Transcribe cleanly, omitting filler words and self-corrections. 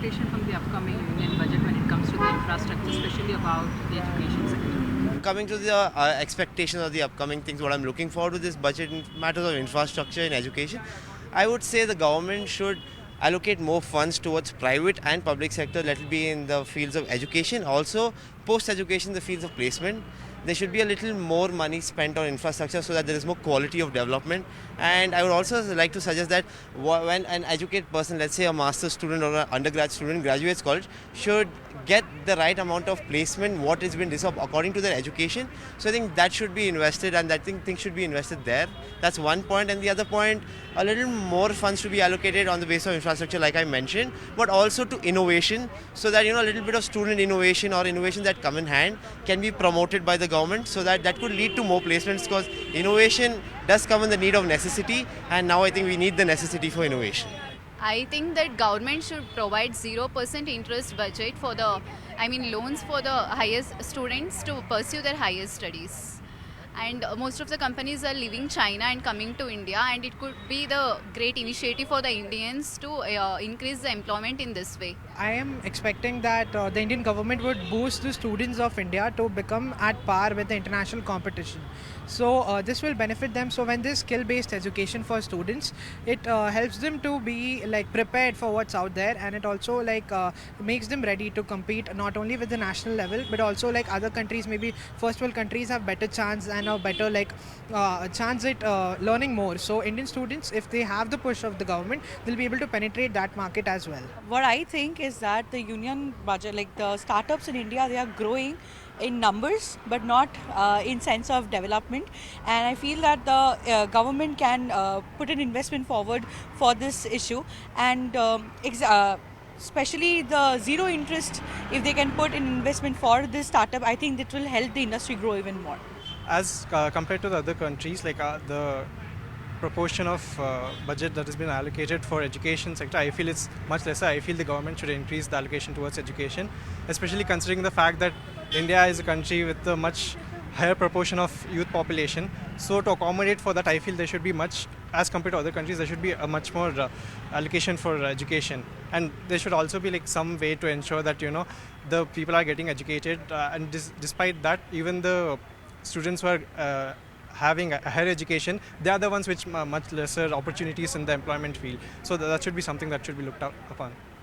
expectation from the upcoming union budget when it comes to the infrastructure, especially about the education sector? Coming to the expectations of the upcoming things, what I'm looking forward to this budget in matters of infrastructure in education, I would say the government should allocate more funds towards private and public sector, let it be in the fields of education, also post-education, the fields of placement. There should be a little more money spent on infrastructure so that there is more quality of development. And I would also like to suggest that when an educated person, let's say a master's student or an undergrad student graduates college, should get the right amount of placement, what has been reserved according to their education. So I think that should be invested, and I think things should be invested there. That's one point. And the other point, a little more funds should be allocated on the basis of infrastructure, like I mentioned, but also to innovation, so that a little bit of student innovation or innovation that come in hand can be promoted by the government, so that could lead to more placements, because innovation does come in the need of necessity, and now I think we need the necessity for innovation. I think that government should provide 0% interest budget for loans for the highest students to pursue their higher studies. And most of the companies are leaving China and coming to India, and it could be the great initiative for the Indians to increase the employment in this way. I am expecting that the Indian government would boost the students of India to become at par with the international competition. So this will benefit them. So when this skill-based education for students, it helps them to be prepared for what's out there, and it also makes them ready to compete not only with the national level but also other countries. Maybe first world countries have better chance and a better chance at learning more. So Indian students, if they have the push of the government, they'll be able to penetrate that market as well. What I think is that the union budget, the startups in India, they are growing in numbers but not in sense of development, and I feel that the government can put an investment forward for this issue, and especially the zero interest, if they can put an investment for this startup, I think that will help the industry grow even more. As compared to the other countries, the proportion of budget that has been allocated for education sector, I feel it's much lesser. I feel the government should increase the allocation towards education, especially considering the fact that India is a country with a much higher proportion of youth population. So to accommodate for that, I feel there should be much, as compared to other countries, there should be a much more allocation for education. And there should also be some way to ensure that the people are getting educated, and despite that, even the students who are having a higher education, they are the ones which much lesser opportunities in the employment field. So that should be something that should be looked upon.